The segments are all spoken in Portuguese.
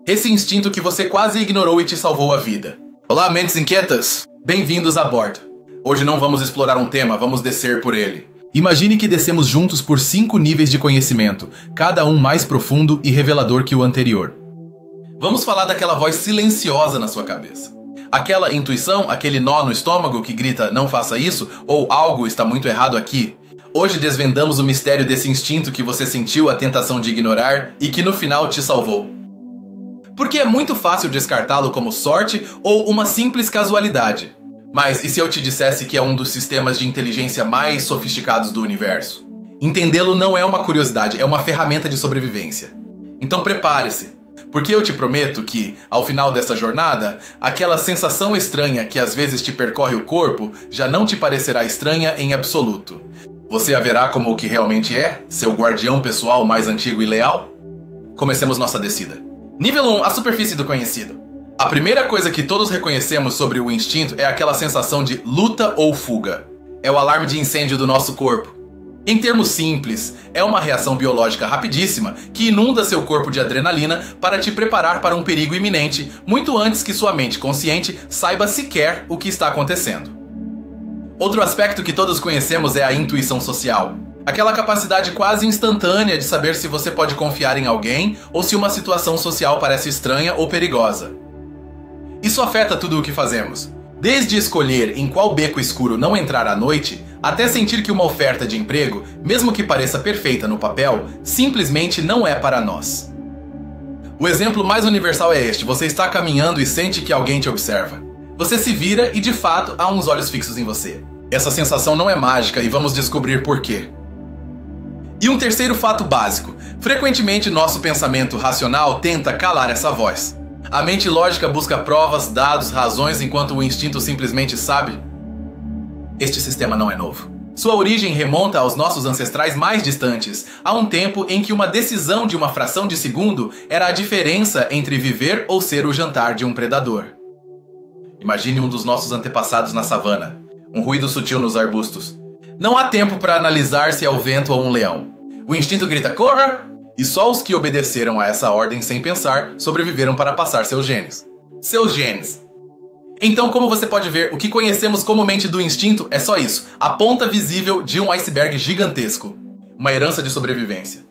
Esse instinto que você quase ignorou e te salvou a vida. Olá, mentes inquietas! Bem-vindos a bordo. Hoje não vamos explorar um tema, vamos descer por ele. Imagine que descemos juntos por 5 níveis de conhecimento, cada um mais profundo e revelador que o anterior. Vamos falar daquela voz silenciosa na sua cabeça. Aquela intuição, aquele nó no estômago que grita não faça isso ou algo está muito errado aqui. Hoje desvendamos o mistério desse instinto que você sentiu a tentação de ignorar e que no final te salvou. Porque é muito fácil descartá-lo como sorte ou uma simples casualidade. Mas e se eu te dissesse que é um dos sistemas de inteligência mais sofisticados do universo? Entendê-lo não é uma curiosidade, é uma ferramenta de sobrevivência. Então prepare-se, porque eu te prometo que, ao final dessa jornada, aquela sensação estranha que às vezes te percorre o corpo já não te parecerá estranha em absoluto. Você a verá como o que realmente é, seu guardião pessoal mais antigo e leal? Comecemos nossa descida. Nível 1, a superfície do conhecido. A primeira coisa que todos reconhecemos sobre o instinto é aquela sensação de luta ou fuga. É o alarme de incêndio do nosso corpo. Em termos simples, é uma reação biológica rapidíssima que inunda seu corpo de adrenalina para te preparar para um perigo iminente, muito antes que sua mente consciente saiba sequer o que está acontecendo. Outro aspecto que todos conhecemos é a intuição social. Aquela capacidade quase instantânea de saber se você pode confiar em alguém ou se uma situação social parece estranha ou perigosa. Isso afeta tudo o que fazemos. Desde escolher em qual beco escuro não entrar à noite, até sentir que uma oferta de emprego, mesmo que pareça perfeita no papel, simplesmente não é para nós. O exemplo mais universal é este: você está caminhando e sente que alguém te observa. Você se vira e de fato há uns olhos fixos em você. Essa sensação não é mágica e vamos descobrir por quê. E um terceiro fato básico: frequentemente nosso pensamento racional tenta calar essa voz. A mente lógica busca provas, dados, razões, enquanto o instinto simplesmente sabe. Este sistema não é novo. Sua origem remonta aos nossos ancestrais mais distantes, a um tempo em que uma decisão de uma fração de segundo era a diferença entre viver ou ser o jantar de um predador. Imagine um dos nossos antepassados na savana. Um ruído sutil nos arbustos. Não há tempo para analisar se é o vento ou um leão. O instinto grita corra! E só os que obedeceram a essa ordem sem pensar sobreviveram para passar seus genes. Seus genes. Então, como você pode ver, o que conhecemos comumente do instinto é só isso, a ponta visível de um iceberg gigantesco. Uma herança de sobrevivência.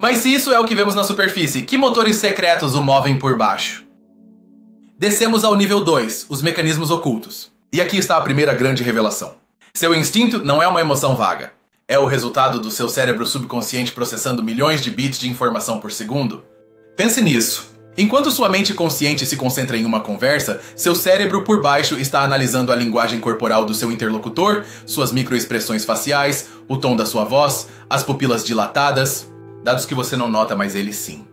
Mas se isso é o que vemos na superfície, que motores secretos o movem por baixo? Descemos ao nível 2, os mecanismos ocultos. E aqui está a primeira grande revelação. Seu instinto não é uma emoção vaga. É o resultado do seu cérebro subconsciente processando milhões de bits de informação por segundo. Pense nisso. Enquanto sua mente consciente se concentra em uma conversa, seu cérebro por baixo está analisando a linguagem corporal do seu interlocutor, suas microexpressões faciais, o tom da sua voz, as pupilas dilatadas, dados que você não nota, mas ele sim.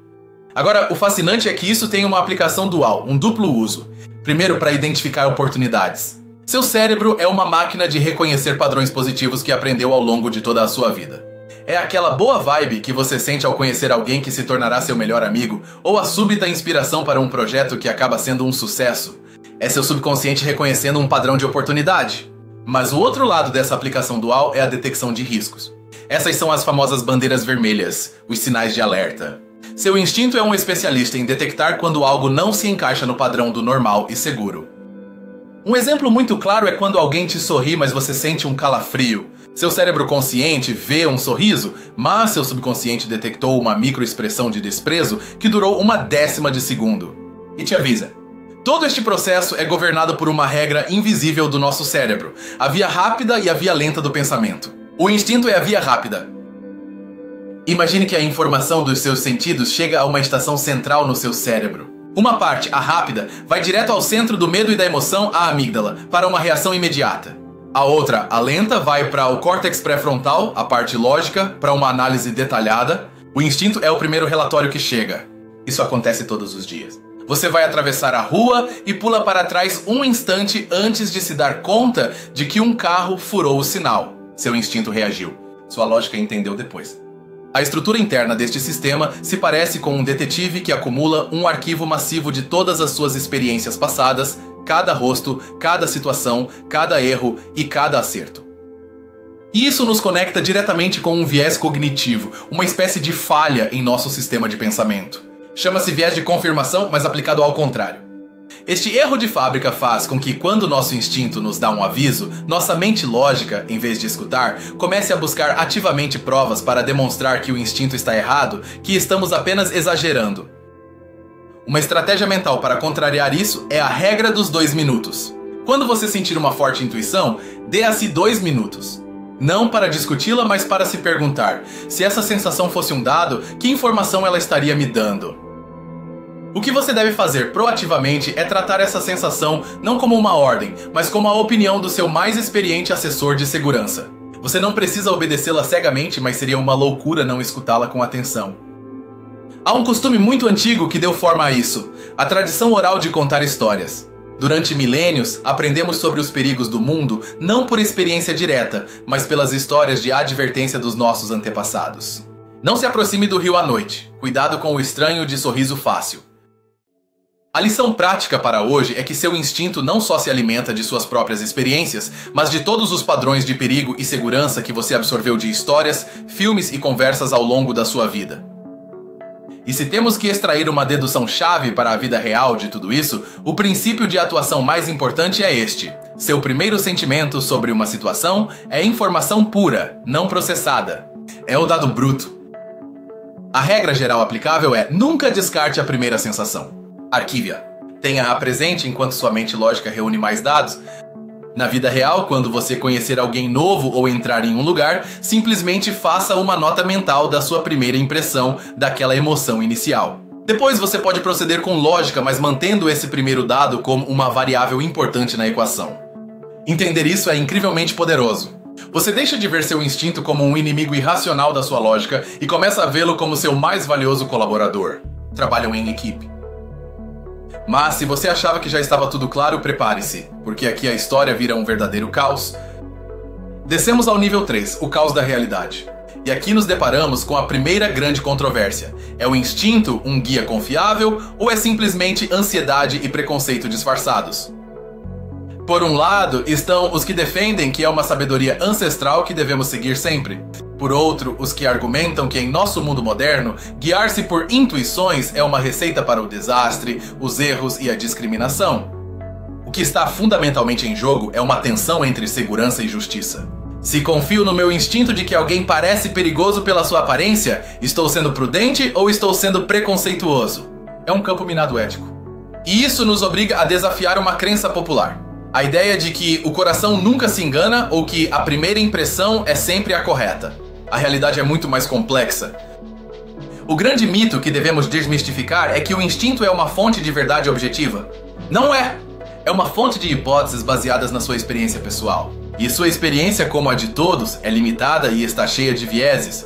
Agora, o fascinante é que isso tem uma aplicação dual, um duplo uso. Primeiro, para identificar oportunidades. Seu cérebro é uma máquina de reconhecer padrões positivos que aprendeu ao longo de toda a sua vida. É aquela boa vibe que você sente ao conhecer alguém que se tornará seu melhor amigo, ou a súbita inspiração para um projeto que acaba sendo um sucesso. É seu subconsciente reconhecendo um padrão de oportunidade. Mas o outro lado dessa aplicação dual é a detecção de riscos. Essas são as famosas bandeiras vermelhas, os sinais de alerta. Seu instinto é um especialista em detectar quando algo não se encaixa no padrão do normal e seguro. Um exemplo muito claro é quando alguém te sorri, mas você sente um calafrio. Seu cérebro consciente vê um sorriso, mas seu subconsciente detectou uma microexpressão de desprezo que durou 1/10 de segundo. E te avisa. Todo este processo é governado por uma regra invisível do nosso cérebro, a via rápida e a via lenta do pensamento. O instinto é a via rápida. Imagine que a informação dos seus sentidos chega a uma estação central no seu cérebro. Uma parte, a rápida, vai direto ao centro do medo e da emoção, a amígdala, para uma reação imediata. A outra, a lenta, vai para o córtex pré-frontal, a parte lógica, para uma análise detalhada. O instinto é o primeiro relatório que chega. Isso acontece todos os dias. Você vai atravessar a rua e pula para trás um instante antes de se dar conta de que um carro furou o sinal. Seu instinto reagiu. Sua lógica entendeu depois. A estrutura interna deste sistema se parece com um detetive que acumula um arquivo massivo de todas as suas experiências passadas, cada rosto, cada situação, cada erro e cada acerto. E isso nos conecta diretamente com um viés cognitivo, uma espécie de falha em nosso sistema de pensamento. Chama-se viés de confirmação, mas aplicado ao contrário. Este erro de fábrica faz com que, quando nosso instinto nos dá um aviso, nossa mente lógica, em vez de escutar, comece a buscar ativamente provas para demonstrar que o instinto está errado, que estamos apenas exagerando. Uma estratégia mental para contrariar isso é a regra dos 2 minutos. Quando você sentir uma forte intuição, dê a si 2 minutos. Não para discuti-la, mas para se perguntar: se essa sensação fosse um dado, que informação ela estaria me dando? O que você deve fazer proativamente é tratar essa sensação não como uma ordem, mas como a opinião do seu mais experiente assessor de segurança. Você não precisa obedecê-la cegamente, mas seria uma loucura não escutá-la com atenção. Há um costume muito antigo que deu forma a isso: a tradição oral de contar histórias. Durante milênios, aprendemos sobre os perigos do mundo não por experiência direta, mas pelas histórias de advertência dos nossos antepassados. Não se aproxime do rio à noite. Cuidado com o estranho de sorriso fácil. A lição prática para hoje é que seu instinto não só se alimenta de suas próprias experiências, mas de todos os padrões de perigo e segurança que você absorveu de histórias, filmes e conversas ao longo da sua vida. E se temos que extrair uma dedução-chave para a vida real de tudo isso, o princípio de atuação mais importante é este: seu primeiro sentimento sobre uma situação é informação pura, não processada. É o dado bruto. A regra geral aplicável é: nunca descarte a primeira sensação. Arquive-a. Tenha-a presente enquanto sua mente lógica reúne mais dados. Na vida real, quando você conhecer alguém novo ou entrar em um lugar, simplesmente faça uma nota mental da sua primeira impressão daquela emoção inicial. Depois você pode proceder com lógica, mas mantendo esse primeiro dado como uma variável importante na equação. Entender isso é incrivelmente poderoso. Você deixa de ver seu instinto como um inimigo irracional da sua lógica e começa a vê-lo como seu mais valioso colaborador. Trabalham em equipe. Mas se você achava que já estava tudo claro, prepare-se, porque aqui a história vira um verdadeiro caos. Descemos ao nível 3, o caos da realidade. E aqui nos deparamos com a primeira grande controvérsia. É o instinto um guia confiável ou é simplesmente ansiedade e preconceito disfarçados? Por um lado, estão os que defendem que é uma sabedoria ancestral que devemos seguir sempre. Por outro, os que argumentam que em nosso mundo moderno, guiar-se por intuições é uma receita para o desastre, os erros e a discriminação. O que está fundamentalmente em jogo é uma tensão entre segurança e justiça. Se confio no meu instinto de que alguém parece perigoso pela sua aparência, estou sendo prudente ou estou sendo preconceituoso? É um campo minado ético. E isso nos obriga a desafiar uma crença popular. A ideia de que o coração nunca se engana ou que a primeira impressão é sempre a correta. A realidade é muito mais complexa. O grande mito que devemos desmistificar é que o instinto é uma fonte de verdade objetiva. Não é! É uma fonte de hipóteses baseadas na sua experiência pessoal. E sua experiência, como a de todos, é limitada e está cheia de vieses.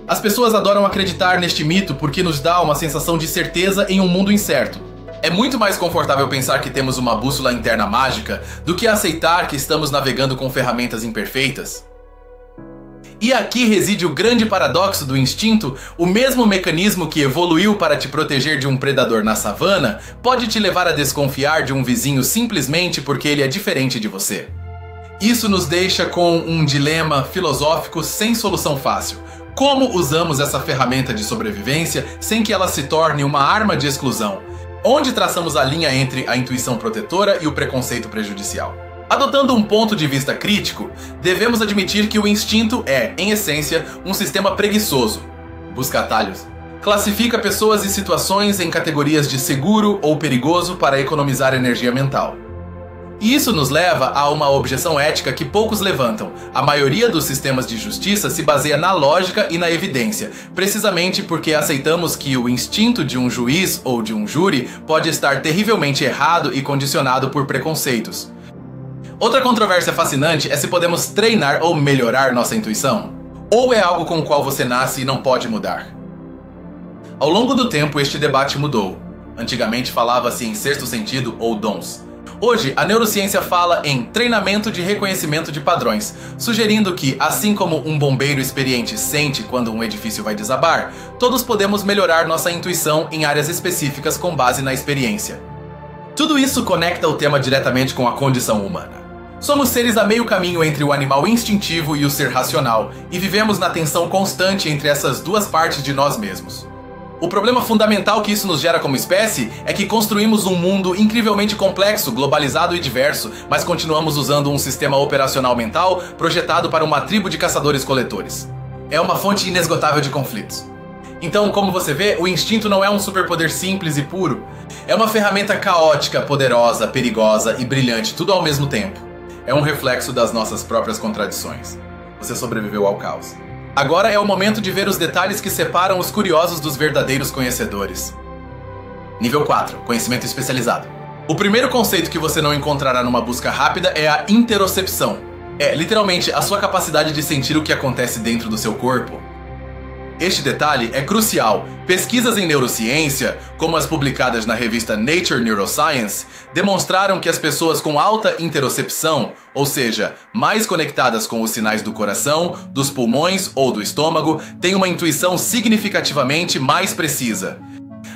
As pessoas adoram acreditar neste mito porque nos dá uma sensação de certeza em um mundo incerto. É muito mais confortável pensar que temos uma bússola interna mágica do que aceitar que estamos navegando com ferramentas imperfeitas. E aqui reside o grande paradoxo do instinto: o mesmo mecanismo que evoluiu para te proteger de um predador na savana pode te levar a desconfiar de um vizinho simplesmente porque ele é diferente de você. Isso nos deixa com um dilema filosófico sem solução fácil. Como usamos essa ferramenta de sobrevivência sem que ela se torne uma arma de exclusão? Onde traçamos a linha entre a intuição protetora e o preconceito prejudicial? Adotando um ponto de vista crítico, devemos admitir que o instinto é, em essência, um sistema preguiçoso. Busca atalhos. Classifica pessoas e situações em categorias de seguro ou perigoso para economizar energia mental. E isso nos leva a uma objeção ética que poucos levantam. A maioria dos sistemas de justiça se baseia na lógica e na evidência, precisamente porque aceitamos que o instinto de um juiz ou de um júri pode estar terrivelmente errado e condicionado por preconceitos. Outra controvérsia fascinante é se podemos treinar ou melhorar nossa intuição, ou é algo com o qual você nasce e não pode mudar. Ao longo do tempo, este debate mudou. Antigamente falava-se em sexto sentido ou dons. Hoje, a neurociência fala em treinamento de reconhecimento de padrões, sugerindo que, assim como um bombeiro experiente sente quando um edifício vai desabar, todos podemos melhorar nossa intuição em áreas específicas com base na experiência. Tudo isso conecta o tema diretamente com a condição humana. Somos seres a meio caminho entre o animal instintivo e o ser racional, e vivemos na tensão constante entre essas duas partes de nós mesmos. O problema fundamental que isso nos gera como espécie é que construímos um mundo incrivelmente complexo, globalizado e diverso, mas continuamos usando um sistema operacional mental projetado para uma tribo de caçadores-coletores. É uma fonte inesgotável de conflitos. Então, como você vê, o instinto não é um superpoder simples e puro. É uma ferramenta caótica, poderosa, perigosa e brilhante, tudo ao mesmo tempo. É um reflexo das nossas próprias contradições. Você sobreviveu ao caos. Agora é o momento de ver os detalhes que separam os curiosos dos verdadeiros conhecedores. Nível 4. Conhecimento especializado. O primeiro conceito que você não encontrará numa busca rápida é a interocepção. É, literalmente, a sua capacidade de sentir o que acontece dentro do seu corpo. Este detalhe é crucial. Pesquisas em neurociência, como as publicadas na revista Nature Neuroscience, demonstraram que as pessoas com alta interocepção, ou seja, mais conectadas com os sinais do coração, dos pulmões ou do estômago, têm uma intuição significativamente mais precisa.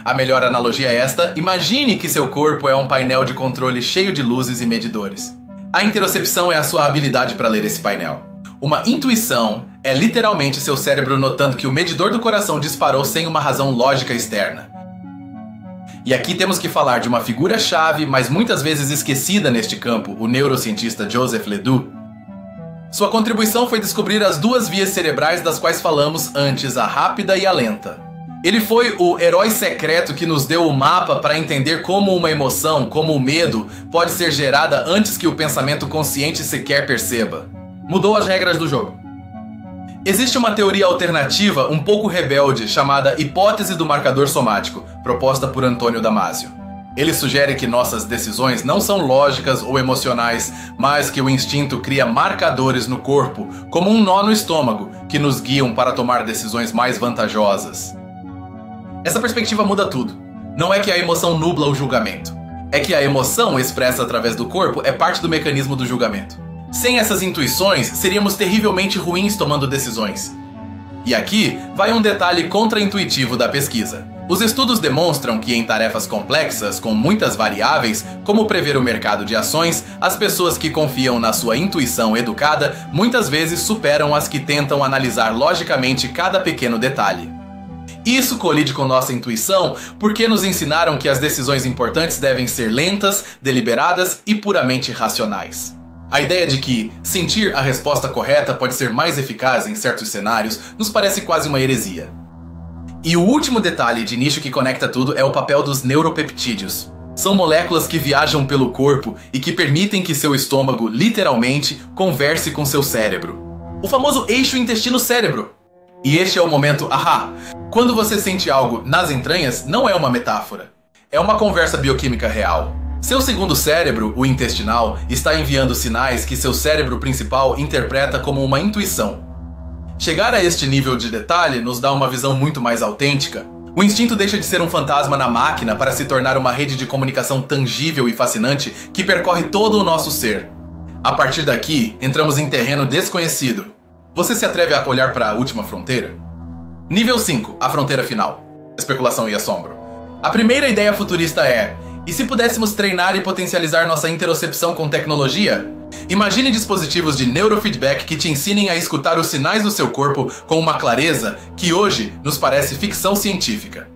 A melhor analogia é esta: imagine que seu corpo é um painel de controle cheio de luzes e medidores. A interocepção é a sua habilidade para ler esse painel. Uma intuição é literalmente seu cérebro notando que o medidor do coração disparou sem uma razão lógica externa. E aqui temos que falar de uma figura-chave, mas muitas vezes esquecida neste campo, o neurocientista Joseph Ledoux. Sua contribuição foi descobrir as duas vias cerebrais das quais falamos antes, a rápida e a lenta. Ele foi o herói secreto que nos deu o mapa para entender como uma emoção, como o medo, pode ser gerada antes que o pensamento consciente sequer perceba. Mudou as regras do jogo. Existe uma teoria alternativa um pouco rebelde chamada hipótese do marcador somático, proposta por Antônio Damasio. Ele sugere que nossas decisões não são lógicas ou emocionais, mas que o instinto cria marcadores no corpo, como um nó no estômago, que nos guiam para tomar decisões mais vantajosas. Essa perspectiva muda tudo. Não é que a emoção nubla o julgamento. É que a emoção expressa através do corpo é parte do mecanismo do julgamento. Sem essas intuições, seríamos terrivelmente ruins tomando decisões. E aqui vai um detalhe contra-intuitivo da pesquisa. Os estudos demonstram que em tarefas complexas, com muitas variáveis, como prever o mercado de ações, as pessoas que confiam na sua intuição educada muitas vezes superam as que tentam analisar logicamente cada pequeno detalhe. Isso colide com nossa intuição porque nos ensinaram que as decisões importantes devem ser lentas, deliberadas e puramente racionais. A ideia de que sentir a resposta correta pode ser mais eficaz em certos cenários nos parece quase uma heresia. E o último detalhe de nicho que conecta tudo é o papel dos neuropeptídeos. São moléculas que viajam pelo corpo e que permitem que seu estômago, literalmente, converse com seu cérebro. O famoso eixo intestino-cérebro. E este é o momento ahá. Quando você sente algo nas entranhas, não é uma metáfora. É uma conversa bioquímica real. Seu segundo cérebro, o intestinal, está enviando sinais que seu cérebro principal interpreta como uma intuição. Chegar a este nível de detalhe nos dá uma visão muito mais autêntica. O instinto deixa de ser um fantasma na máquina para se tornar uma rede de comunicação tangível e fascinante que percorre todo o nosso ser. A partir daqui, entramos em terreno desconhecido. Você se atreve a olhar para a última fronteira? Nível 5, a fronteira final. Especulação e assombro. A primeira ideia futurista é: e se pudéssemos treinar e potencializar nossa interocepção com tecnologia? Imagine dispositivos de neurofeedback que te ensinem a escutar os sinais do seu corpo com uma clareza que hoje nos parece ficção científica.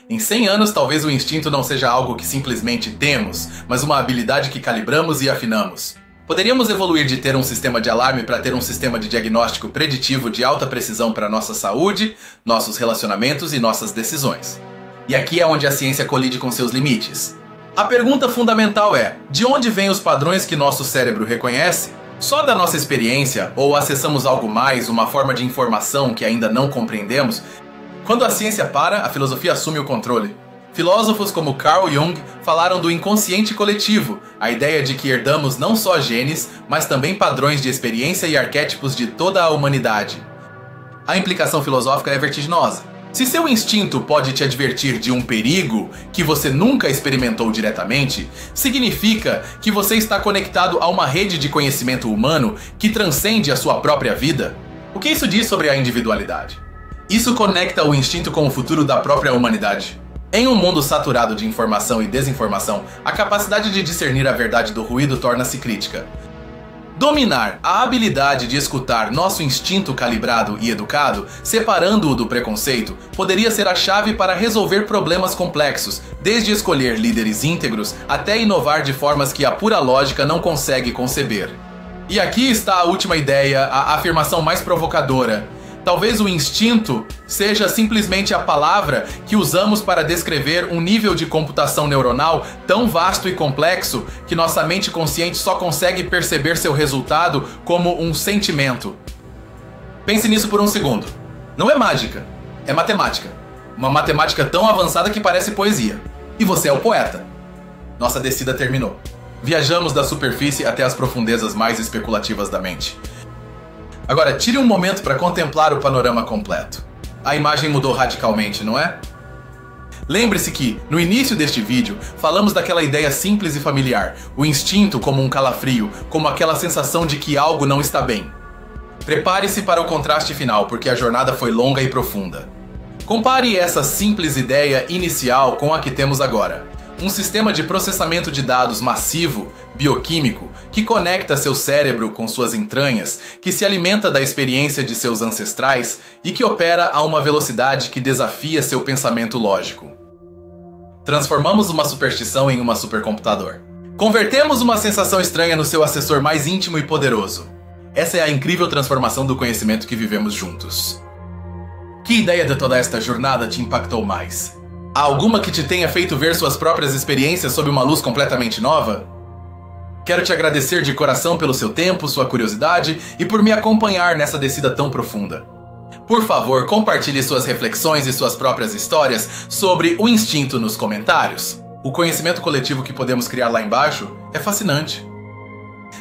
Em 100 anos, talvez o instinto não seja algo que simplesmente temos, mas uma habilidade que calibramos e afinamos. Poderíamos evoluir de ter um sistema de alarme para ter um sistema de diagnóstico preditivo de alta precisão para nossa saúde, nossos relacionamentos e nossas decisões. E aqui é onde a ciência colide com seus limites. A pergunta fundamental é: de onde vêm os padrões que nosso cérebro reconhece? Só da nossa experiência, ou acessamos algo mais, uma forma de informação que ainda não compreendemos? Quando a ciência para, a filosofia assume o controle. Filósofos como Carl Jung falaram do inconsciente coletivo, a ideia de que herdamos não só genes, mas também padrões de experiência e arquétipos de toda a humanidade. A implicação filosófica é vertiginosa. Se seu instinto pode te advertir de um perigo que você nunca experimentou diretamente, significa que você está conectado a uma rede de conhecimento humano que transcende a sua própria vida. O que isso diz sobre a individualidade? Isso conecta o instinto com o futuro da própria humanidade. Em um mundo saturado de informação e desinformação, a capacidade de discernir a verdade do ruído torna-se crítica. Dominar a habilidade de escutar nosso instinto calibrado e educado, separando-o do preconceito, poderia ser a chave para resolver problemas complexos, desde escolher líderes íntegros até inovar de formas que a pura lógica não consegue conceber. E aqui está a última ideia, a afirmação mais provocadora. Talvez o instinto seja simplesmente a palavra que usamos para descrever um nível de computação neuronal tão vasto e complexo que nossa mente consciente só consegue perceber seu resultado como um sentimento. Pense nisso por um segundo. Não é mágica, é matemática. Uma matemática tão avançada que parece poesia. E você é o poeta. Nossa descida terminou. Viajamos da superfície até as profundezas mais especulativas da mente. Agora, tire um momento para contemplar o panorama completo. A imagem mudou radicalmente, não é? Lembre-se que, no início deste vídeo, falamos daquela ideia simples e familiar, o instinto como um calafrio, como aquela sensação de que algo não está bem. Prepare-se para o contraste final, porque a jornada foi longa e profunda. Compare essa simples ideia inicial com a que temos agora. Um sistema de processamento de dados massivo, bioquímico, que conecta seu cérebro com suas entranhas, que se alimenta da experiência de seus ancestrais e que opera a uma velocidade que desafia seu pensamento lógico. Transformamos uma superstição em uma supercomputador. Convertemos uma sensação estranha no seu assessor mais íntimo e poderoso. Essa é a incrível transformação do conhecimento que vivemos juntos. Que ideia de toda esta jornada te impactou mais? Há alguma que te tenha feito ver suas próprias experiências sob uma luz completamente nova? Quero te agradecer de coração pelo seu tempo, sua curiosidade e por me acompanhar nessa descida tão profunda. Por favor, compartilhe suas reflexões e suas próprias histórias sobre o instinto nos comentários. O conhecimento coletivo que podemos criar lá embaixo é fascinante.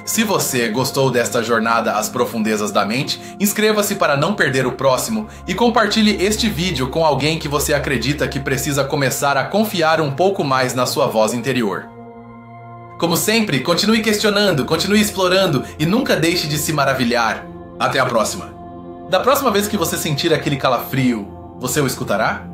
Se você gostou desta jornada às profundezas da mente, inscreva-se para não perder o próximo e compartilhe este vídeo com alguém que você acredita que precisa começar a confiar um pouco mais na sua voz interior. Como sempre, continue questionando, continue explorando e nunca deixe de se maravilhar. Até a próxima! Da próxima vez que você sentir aquele calafrio, você o escutará?